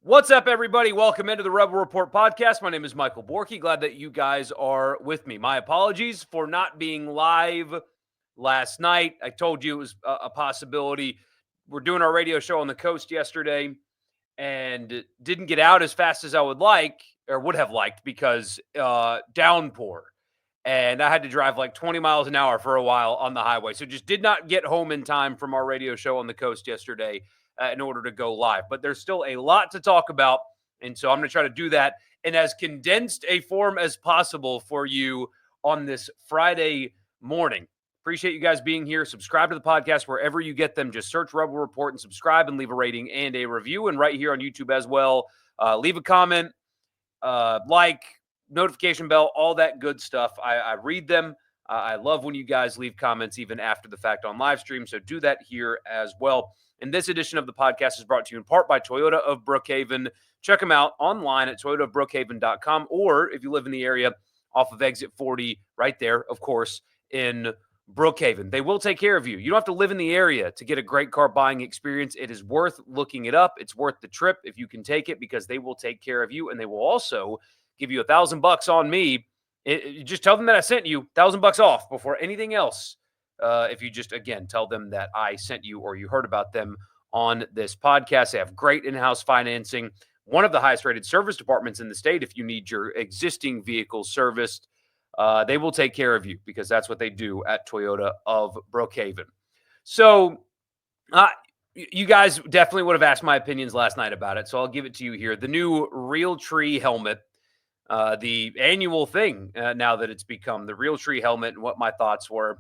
What's up, everybody? Welcome into the Rebel Report podcast. My name is Michael Borky. Glad that you guys are with me. My apologies for not being live last night. I told you it was a possibility. We're doing our radio show on the coast yesterday and didn't get out as fast as I would like or would have liked because downpour. And I had to drive like 20 miles an hour for a while on the highway. So just did not get home in time from our radio show on the coast yesterday in order to go live. But there's still a lot to talk about. And so I'm going to try to do that in as condensed a form as possible for you on this Friday morning. Appreciate you guys being here. Subscribe to the podcast wherever you get them. Just search Rebel Report and subscribe and leave a rating and a review. And right here on YouTube as well, leave a comment, like, notification bell, all that good stuff. I read them. I love when you guys leave comments even after the fact on live stream. So do that here as well. And this edition of the podcast is brought to you in part by Toyota of Brookhaven. Check them out online at toyotaofbrookhaven.com, or if you live in the area off of exit 40 right there, of course, in Brookhaven. They will take care of you. You don't have to live in the area to get a great car buying experience. It is worth looking it up. It's worth the trip if you can take it, because they will take care of you, and they will also give you $1,000 on me. Just tell them that I sent you $1,000 off before anything else. If you just, again, tell them that I sent you or you heard about them on this podcast. They have great in-house financing, one of the highest rated service departments in the state. If you need your existing vehicle serviced, they will take care of you, because that's what they do at Toyota of Brookhaven. So you guys definitely would have asked my opinions last night about it, so I'll give it to you here. The new Realtree helmet, the annual thing now that it's become, the Realtree helmet, and what my thoughts were.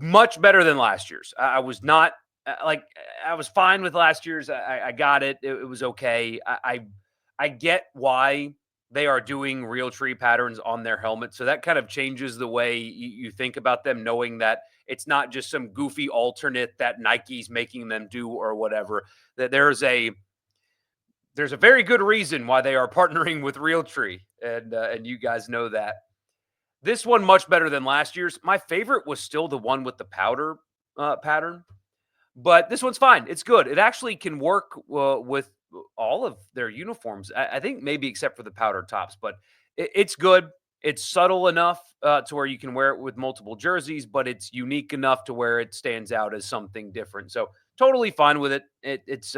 Much better than last year's. I was not I was fine with last year's. I got it. It was okay. I get why they are doing Realtree patterns on their helmets. So that kind of changes the way you think about them, knowing that it's not just some goofy alternate that Nike's making them do or whatever. That there's a very good reason why they are partnering with Realtree, and you guys know that. This one much better than last year's. My favorite was still the one with the powder pattern, but this one's fine. It's good. It actually can work with all of their uniforms. I think maybe except for the powder tops, but it's good. It's subtle enough to where you can wear it with multiple jerseys, but it's unique enough to where it stands out as something different. So totally fine with it. It's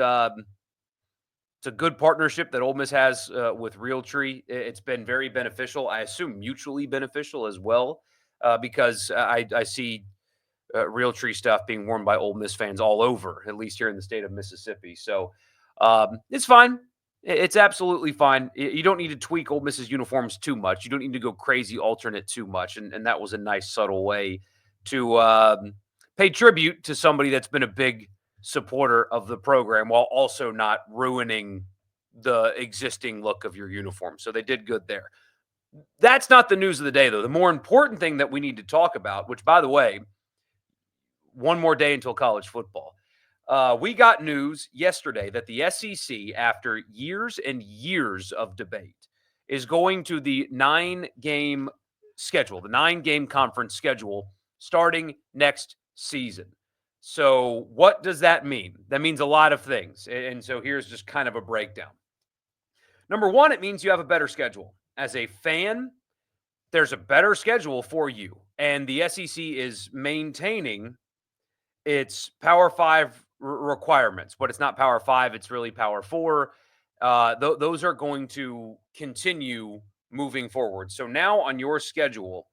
a good partnership that Ole Miss has with Realtree. It's been very beneficial. I assume mutually beneficial as well, because I see Realtree stuff being worn by Ole Miss fans all over, at least here in the state of Mississippi. So it's fine. It's absolutely fine. You don't need to tweak Ole Miss's uniforms too much. You don't need to go crazy alternate too much. And that was a nice, subtle way to pay tribute to somebody that's been a big supporter of the program while also not ruining the existing look of your uniform. So they did good there. That's not the news of the day, though. The more important thing that we need to talk about, which, by the way, one more day until college football. We got news yesterday that the SEC, after years and years of debate, is going to the 9-game schedule, the 9-game conference schedule starting next season. So what does that mean? That means a lot of things. And so here's just kind of a breakdown. Number one, it means you have a better schedule. As a fan, there's a better schedule for you. And the SEC is maintaining its Power 5 requirements, but it's not Power 5. It's really Power 4. Those are going to continue moving forward. So now on your schedule,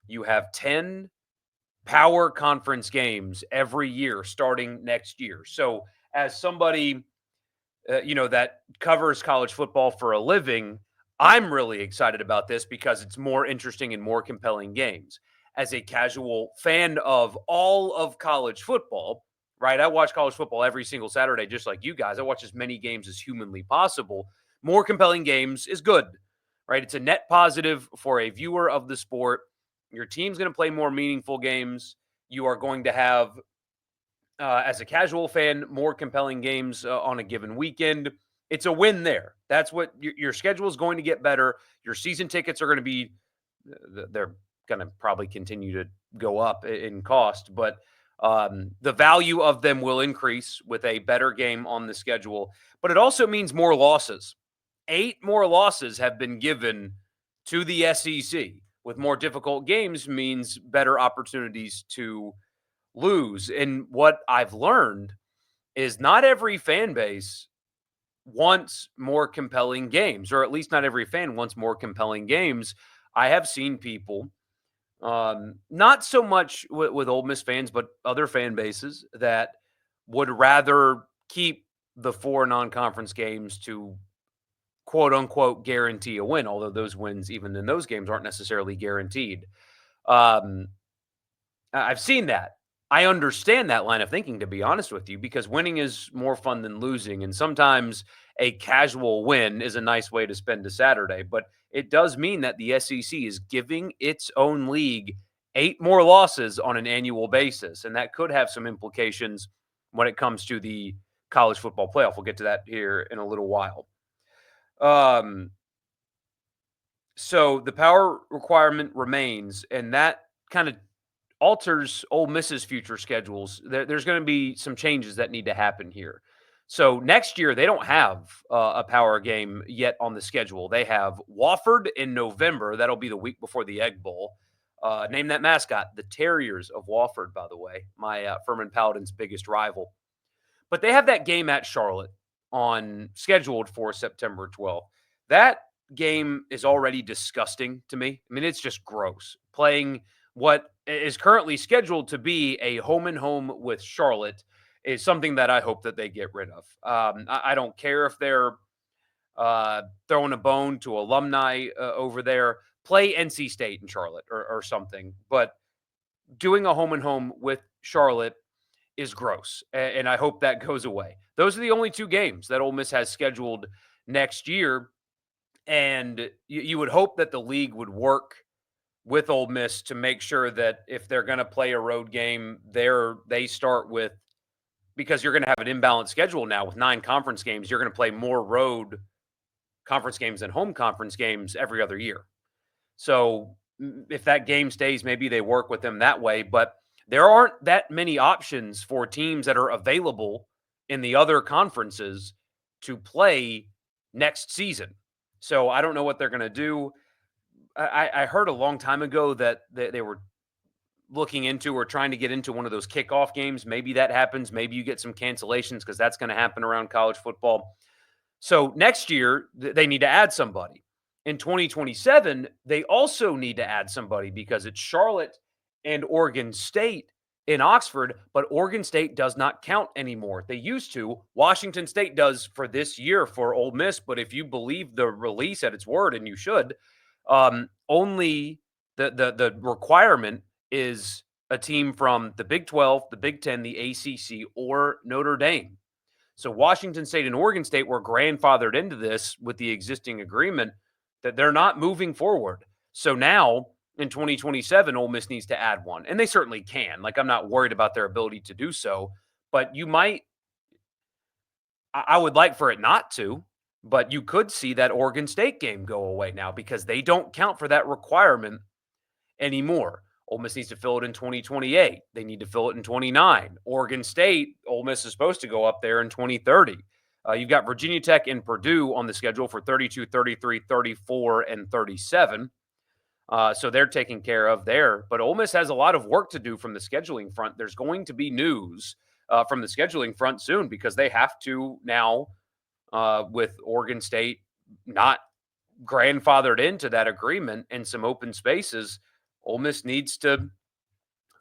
you have 10 power conference games every year starting next year. So as somebody, that covers college football for a living, I'm really excited about this because it's more interesting and more compelling games. As a casual fan of all of college football, right? I watch college football every single Saturday, just like you guys. I watch as many games as humanly possible. More compelling games is good, right? It's a net positive for a viewer of the sport. Your team's going to play more meaningful games. You are going to have, as a casual fan, more compelling games on a given weekend. It's a win there. That's what your schedule is going to get better. Your season tickets are going to be, they're going to probably continue to go up in cost, but The value of them will increase with a better game on the schedule, but it also means more losses. 8 more losses have been given to the SEC, with more difficult games means better opportunities to lose. And what I've learned is not every fan base wants more compelling games, or at least not every fan wants more compelling games. I have seen people, not so much with Ole Miss fans, but other fan bases that would rather keep the 4 non-conference games to quote unquote guarantee a win, although those wins, even in those games, aren't necessarily guaranteed. Um, I've seen that. I understand that line of thinking, to be honest with you, because winning is more fun than losing. And sometimes a casual win is a nice way to spend a Saturday. But it does mean that the SEC is giving its own league 8 more losses on an annual basis. And that could have some implications when it comes to the college football playoff. We'll get to that here in a little while. Um, so the power requirement remains, and that kind of alters Ole Miss's future schedules. There's going to be some changes that need to happen here. So next year they don't have a power game yet on the schedule. They have Wofford in November. That'll be the week before the Egg Bowl. Name that mascot, the Terriers of Wofford, by the way, my Furman Paladin's biggest rival. But they have that game at Charlotte on scheduled for September 12th. That game is already disgusting to me. I mean, it's just gross. Playing what is currently scheduled to be a home and home with Charlotte is something that I hope that they get rid of. I don't care if they're throwing a bone to alumni over there. Play NC State in Charlotte or something. But doing a home and home with Charlotte is gross, and I hope that goes away. Those are the only 2 games that Ole Miss has scheduled next year, and you would hope that the league would work with Ole Miss to make sure that if they're going to play a road game, they start with, because you're going to have an imbalanced schedule now with 9 conference games. You're going to play more road conference games than home conference games every other year. So if that game stays, maybe they work with them that way. But there aren't that many options for teams that are available in the other conferences to play next season. So I don't know what they're going to do. I heard a long time ago that they were looking into or trying to get into one of those kickoff games. Maybe that happens. Maybe you get some cancellations because that's going to happen around college football. So next year, they need to add somebody. In 2027, they also need to add somebody because it's Charlotte and Oregon State in Oxford, but Oregon State does not count anymore. They used to. Washington State does for this year for Ole Miss, but if you believe the release at its word, and you should, only the requirement is a team from the Big 12, the Big 10, the ACC, or Notre Dame. So Washington State and Oregon State were grandfathered into this with the existing agreement that they're not moving forward. So now in 2027, Ole Miss needs to add one, and they certainly can. Like, I'm not worried about their ability to do so, but I would like for it not to, but you could see that Oregon State game go away now because they don't count for that requirement anymore. Ole Miss needs to fill it in 2028. They need to fill it in 29. Oregon State, Ole Miss is supposed to go up there in 2030. You've got Virginia Tech and Purdue on the schedule for 32, 33, 34, and 37. So they're taken care of there. But Ole Miss has a lot of work to do from the scheduling front. There's going to be news from the scheduling front soon because they have to now, with Oregon State not grandfathered into that agreement and some open spaces, Ole Miss needs to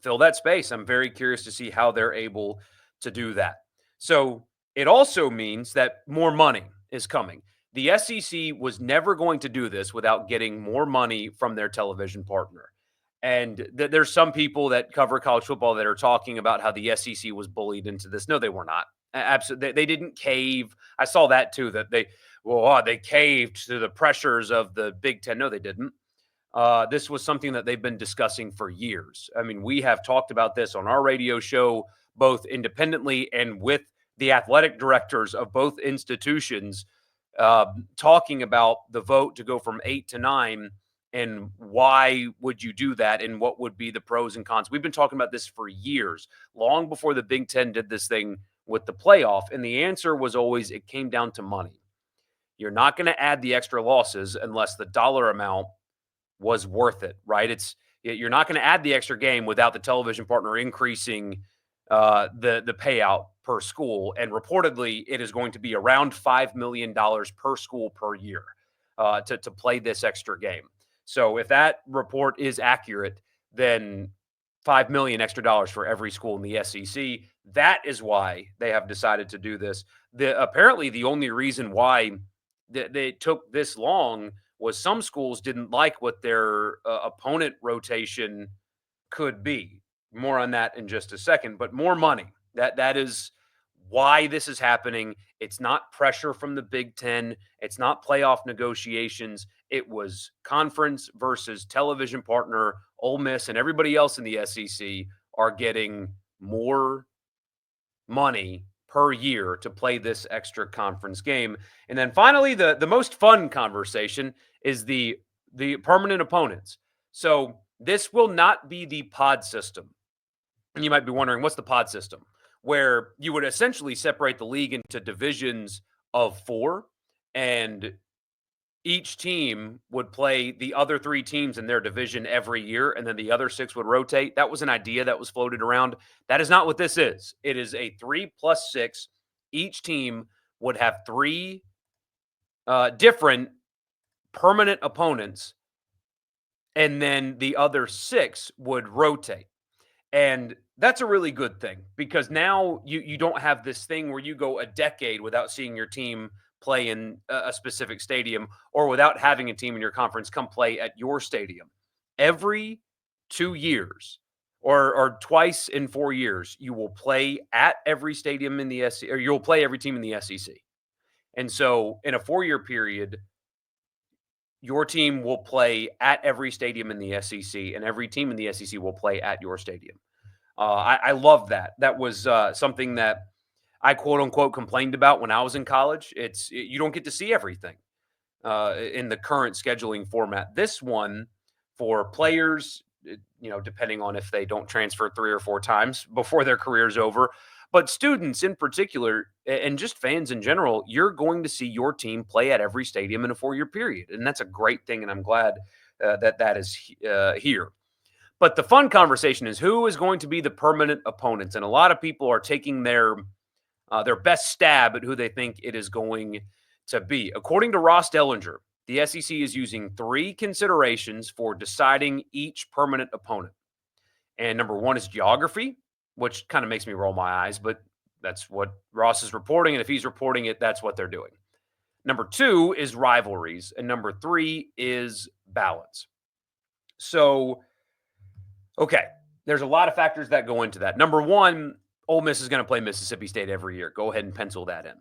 fill that space. I'm very curious to see how they're able to do that. So it also means that more money is coming. The SEC was never going to do this without getting more money from their television partner. And there's some people that cover college football that are talking about how the SEC was bullied into this. No, they were not. Absolutely, they didn't cave. I saw that too. That they caved to the pressures of the Big Ten. No, they didn't. This was something that they've been discussing for years. I mean, we have talked about this on our radio show, both independently and with the athletic directors of both institutions, talking about the vote to go from 8 to 9 and why would you do that, and what would be the pros and cons? We've been talking about this for years, long before the Big Ten did this thing with the playoff. And the answer was always it came down to money. You're not going to add the extra losses unless the dollar amount was worth it, right? You're not going to add the extra game without the television partner increasing the payout per school, and reportedly it is going to be around $5 million per school per year to play this extra game. So if that report is accurate, then $5 million extra dollars for every school in the SEC. That is why they have decided to do this. Apparently the only reason why they took this long was some schools didn't like what their opponent rotation could be. More on that in just a second, but more money. That is why this is happening. It's not pressure from the Big Ten. It's not playoff negotiations. It was conference versus television partner. Ole Miss and everybody else in the SEC are getting more money per year to play this extra conference game. And then finally, the most fun conversation is the permanent opponents. So this will not be the pod system. And you might be wondering, what's the pod system? Where you would essentially separate the league into divisions of 4, and each team would play the other 3 teams in their division every year, and then the other 6 would rotate. That was an idea that was floated around. That is not what this is. It is a 3+6. Each team would have 3 different permanent opponents, and then the other 6 would rotate. And that's a really good thing, because now you don't have this thing where you go a decade without seeing your team play in a specific stadium, or without having a team in your conference come play at your stadium. Every 2 years, or twice in 4 years, you will play at every stadium in the SEC, or you'll play every team in the SEC. And so in a 4-year period, your team will play at every stadium in the SEC, and every team in the SEC will play at your stadium. I love that. That was something that I quote unquote complained about when I was in college. You don't get to see everything in the current scheduling format. This one, for players, depending on if they don't transfer 3 or 4 times before their career is over, but students in particular, and just fans in general, you're going to see your team play at every stadium in a 4-year period, and that's a great thing. And I'm glad that is here. But the fun conversation is, who is going to be the permanent opponents, and a lot of people are taking their best stab at who they think it is going to be. According to Ross Dellinger, the SEC is using 3 considerations for deciding each permanent opponent. And number 1 is geography, which kind of makes me roll my eyes, but that's what Ross is reporting. And if he's reporting it, that's what they're doing. Number 2 is rivalries. And number 3 is balance. So, okay, there's a lot of factors that go into that. Number 1, Ole Miss is going to play Mississippi State every year. Go ahead and pencil that in.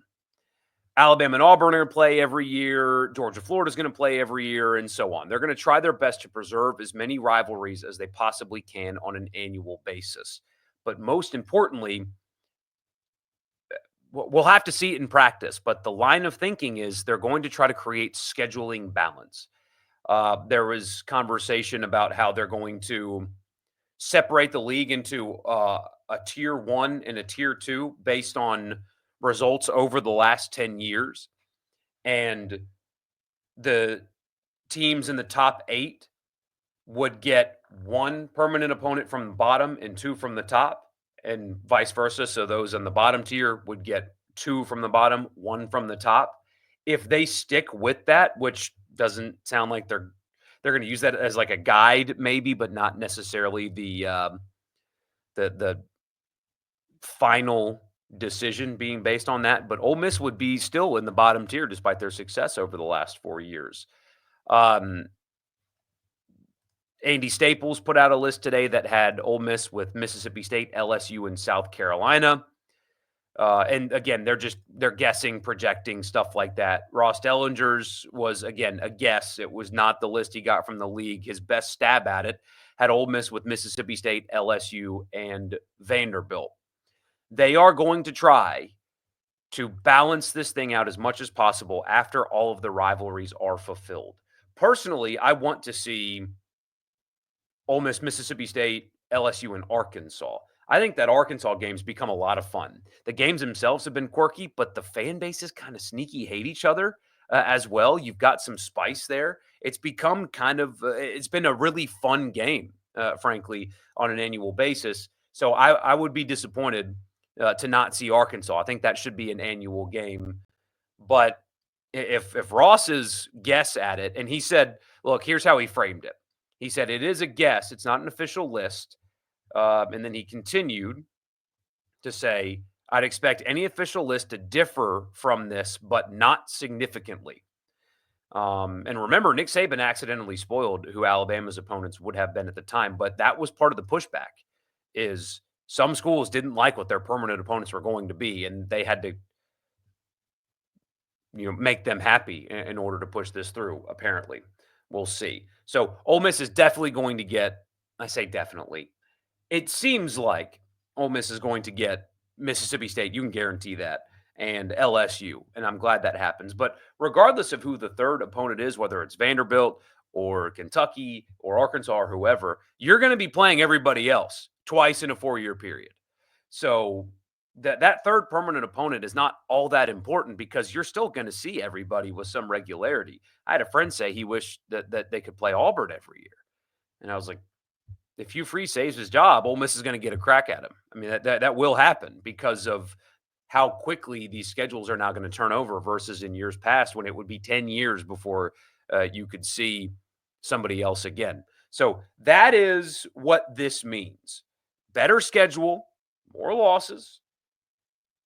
Alabama and Auburn are going to play every year. Georgia, Florida is going to play every year, and so on. They're going to try their best to preserve as many rivalries as they possibly can on an annual basis. But most importantly, we'll have to see it in practice. But the line of thinking is they're going to try to create scheduling balance. There was conversation about how they're going to separate the league into a tier 1 and a tier 2 based on results over the last 10 years. And the teams in the top 8 would get 1 permanent opponent from the bottom and 2 from the top, and vice versa. So those on the bottom tier would get 2 from the bottom, 1 from the top. If they stick with that, which doesn't sound like they're going to use that as like a guide, maybe, but not necessarily the final decision being based on that. But Ole Miss would be still in the bottom tier despite their success over the last 4 years. Andy Staples put out a list today that had Ole Miss with Mississippi State, LSU, and South Carolina. And again, they're guessing, projecting, stuff like that. Ross Dellinger's was, again, a guess. It was not the list he got from the league. His best stab at it had Ole Miss with Mississippi State, LSU, and Vanderbilt. They are going to try to balance this thing out as much as possible after all of the rivalries are fulfilled. personally, I want to see Ole Miss, Mississippi State, LSU, and Arkansas. I think that Arkansas game's become a lot of fun. The games themselves have been quirky, but the fan bases kind of sneaky hate each other as well. You've got some spice there. It's become it's been a really fun game, frankly, on an annual basis. So I would be disappointed to not see Arkansas. I think that should be an annual game. But if Ross's guess at it, and he said, look, here's how he framed it. He said, it is a guess. It's not an official list. And then he continued to say, I'd expect any official list to differ from this, but not significantly. And remember, Nick Saban accidentally spoiled who Alabama's opponents would have been at the time, but that was part of the pushback is some schools didn't like what their permanent opponents were going to be, and they had to make them happy in order to push this through, apparently. We'll see. So Ole Miss is definitely going to get, I say definitely, it seems like Ole Miss is going to get Mississippi State. You can guarantee that. And LSU. And I'm glad that happens. But regardless of who the third opponent is, whether it's Vanderbilt or Kentucky or Arkansas or whoever, you're going to be playing everybody else twice in a 4-year period. So that third permanent opponent is not all that important because you're still going to see everybody with some regularity. I had a friend say he wished that they could play Auburn every year. And I was like, if Hugh Freeze saves his job, Ole Miss is going to get a crack at him. I mean, that will happen because of how quickly these schedules are now going to turn over versus in years past when it would be 10 years before you could see somebody else again. So that is what this means. Better schedule, more losses,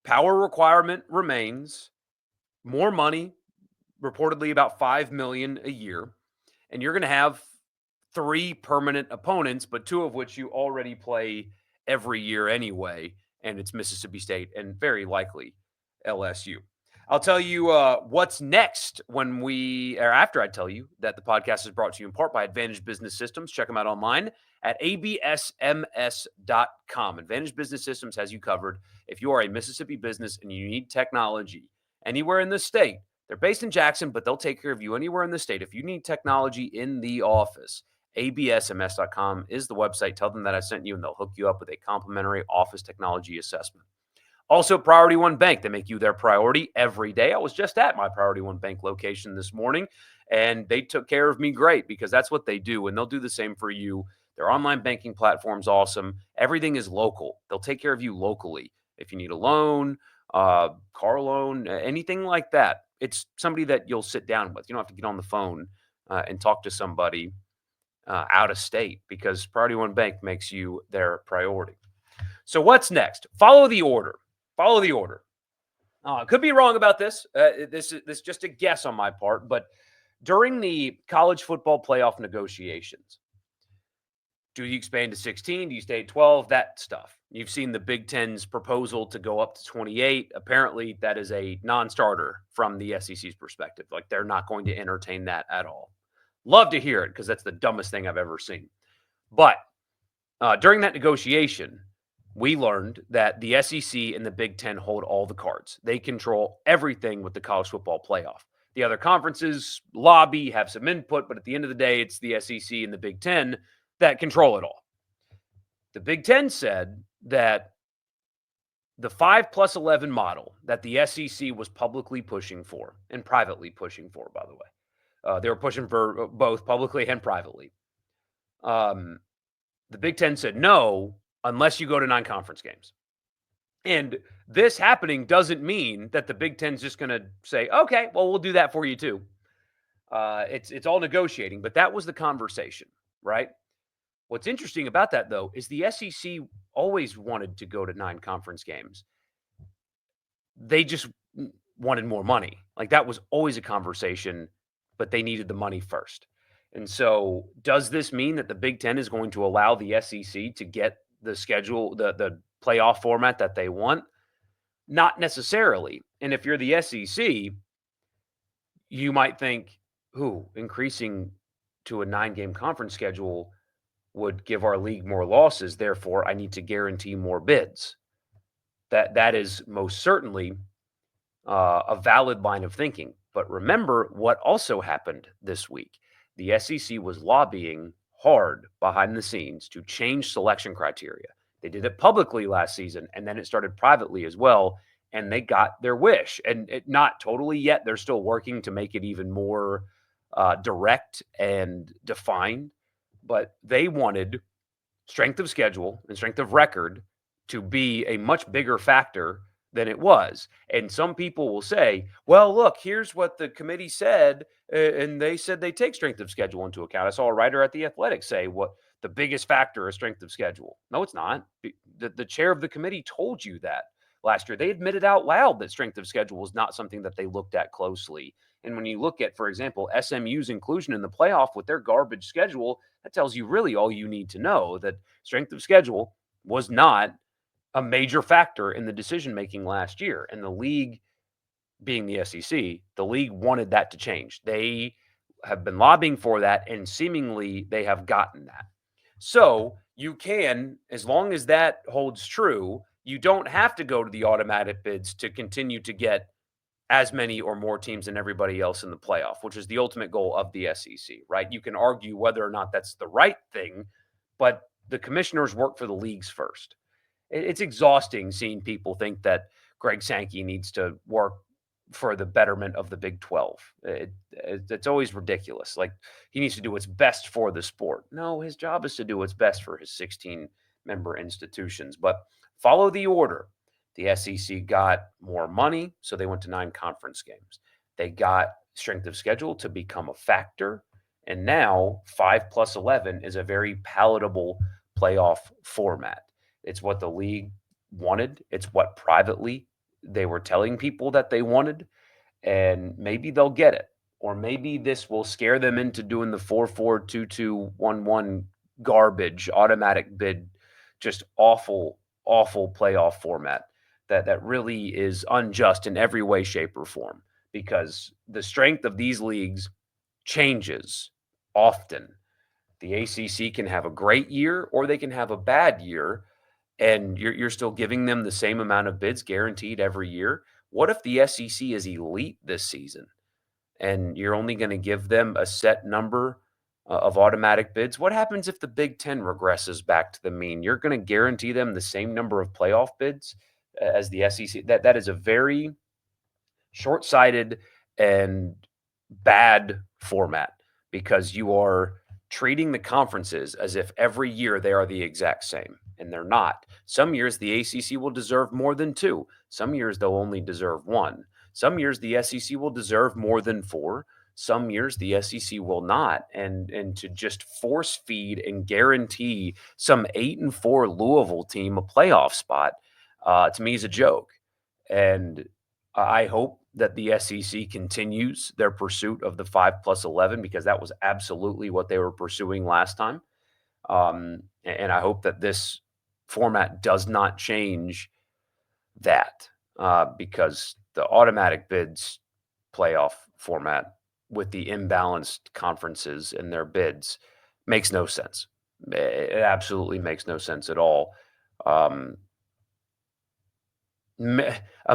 power requirement remains, more money, reportedly about $5 million a year, and you're going to have 3 permanent opponents, but 2 of which you already play every year anyway, and it's Mississippi State and very likely LSU. I'll tell you what's next after I tell you that the podcast is brought to you in part by Advantage Business Systems. Check them out online at absms.com. Advantage Business Systems has you covered. If you are a Mississippi business and you need technology anywhere in the state, they're based in Jackson, but they'll take care of you anywhere in the state. If you need technology in the office, absms.com is the website. Tell them that I sent you, and they'll hook you up with a complimentary office technology assessment. Also, Priority One Bank. They make you their priority every day. I was just at my Priority One Bank location this morning, and they took care of me great because that's what they do, and they'll do the same for you. Their online banking platform's awesome. Everything is local. They'll take care of you locally. If you need a loan, car loan, anything like that, it's somebody that you'll sit down with. You don't have to get on the phone and talk to somebody out of state because Priority One Bank makes you their priority. So what's next? Follow the order. Follow the order. Could be wrong about this. This is just a guess on my part, but during the college football playoff negotiations, do you expand to 16? Do you stay at 12? That stuff. You've seen the Big Ten's proposal to go up to 28. Apparently, that is a non-starter from the SEC's perspective. Like, they're not going to entertain that at all. Love to hear it because that's the dumbest thing I've ever seen. But during that negotiation, we learned that the SEC and the Big Ten hold all the cards. They control everything with the college football playoff. The other conferences lobby, have some input, but at the end of the day, it's the SEC and the Big Ten that control it all. The Big Ten said that the 5+11 model that the SEC was publicly pushing for, and privately pushing for, by the way, they were pushing for both publicly and privately. The Big Ten said no, unless you go to 9 conference games. And this happening doesn't mean that the Big Ten's just going to say, okay, well, we'll do that for you too. It's all negotiating, but that was the conversation, right? What's interesting about that, though, is the SEC always wanted to go to 9 conference games. They just wanted more money. Like, that was always a conversation, but they needed the money first. And so does this mean that the Big Ten is going to allow the SEC to get the schedule, the playoff format that they want? Not necessarily. And if you're the SEC, you might think, increasing to a 9-game conference schedule would give our league more losses. Therefore, I need to guarantee more bids. That is most certainly a valid line of thinking. But remember what also happened this week. the SEC was lobbying hard behind the scenes to change selection criteria. They did it publicly last season, and then it started privately as well, and they got their wish. And not totally yet. They're still working to make it even more direct and defined, but they wanted strength of schedule and strength of record to be a much bigger factor than it was. And some people will say, well, look, here's what the committee said. And they said they take strength of schedule into account. I saw a writer at The Athletic say what the biggest factor is strength of schedule. No, it's not. The chair of the committee told you that last year. They admitted out loud that strength of schedule was not something that they looked at closely. And when you look at, for example, SMU's inclusion in the playoff with their garbage schedule, that tells you really all you need to know, that strength of schedule was not a major factor in the decision making last year. And the league, being the SEC, the league wanted that to change. They have been lobbying for that, and seemingly they have gotten that. So you can, as long as that holds true, you don't have to go to the automatic bids to continue to get as many or more teams than everybody else in the playoff, which is the ultimate goal of the SEC, right? You can argue whether or not that's the right thing, but the commissioners work for the leagues first. It's exhausting seeing people think that Greg Sankey needs to work for the betterment of the Big 12. It's always ridiculous. Like, he needs to do what's best for the sport. No, his job is to do what's best for his 16 member institutions. But follow the order. The SEC got more money, so they went to 9 conference games. They got strength of schedule to become a factor. And now 5+11 is a very palatable playoff format. It's what the league wanted. It's what privately they were telling people that they wanted. And maybe they'll get it. Or maybe this will scare them into doing the 4-4, 2-2, 1-1 garbage, automatic bid, just awful, awful playoff format that really is unjust in every way, shape, or form, because the strength of these leagues changes often. The ACC can have a great year or they can have a bad year, and you're still giving them the same amount of bids guaranteed every year. What if the SEC is elite this season and you're only going to give them a set number of automatic bids? What happens if the Big Ten regresses back to the mean? You're going to guarantee them the same number of playoff bids as the SEC. That is a very short-sighted and bad format, because you are treating the conferences as if every year they are the exact same, and they're not. Some years the ACC will deserve more than 2. Some years they'll only deserve 1. Some years the SEC will deserve more than 4. Some years the SEC will not. And to just force feed and guarantee some 8-4 Louisville team a playoff spot, to me, is a joke. And I hope that the SEC continues their pursuit of the 5+11, because that was absolutely what they were pursuing last time. And I hope that this format does not change that, because the automatic bids playoff format with the imbalanced conferences and their bids makes no sense. It absolutely makes no sense at all. A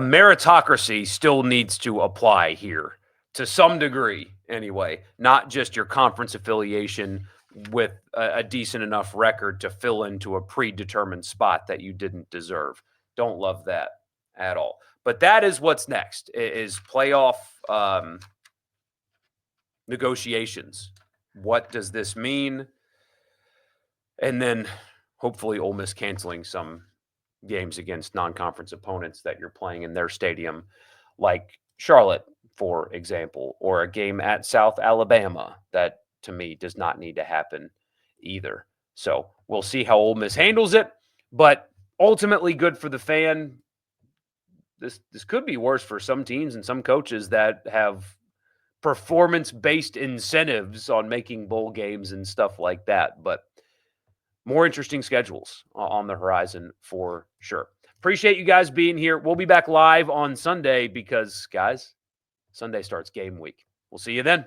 meritocracy still needs to apply here to some degree anyway, not just your conference affiliation with a decent enough record to fill into a predetermined spot that you didn't deserve. Don't love that at all. But that is what's next, is playoff negotiations. What does this mean? And then hopefully Ole Miss canceling some games against non-conference opponents that you're playing in their stadium, like Charlotte, for example, or a game at South Alabama that, to me, does not need to happen either. So we'll see how Ole Miss handles it, but ultimately good for the fan. This could be worse for some teams and some coaches that have performance-based incentives on making bowl games and stuff like that, but more interesting schedules on the horizon for sure. Appreciate you guys being here. We'll be back live on Sunday because, guys, Sunday starts game week. We'll see you then.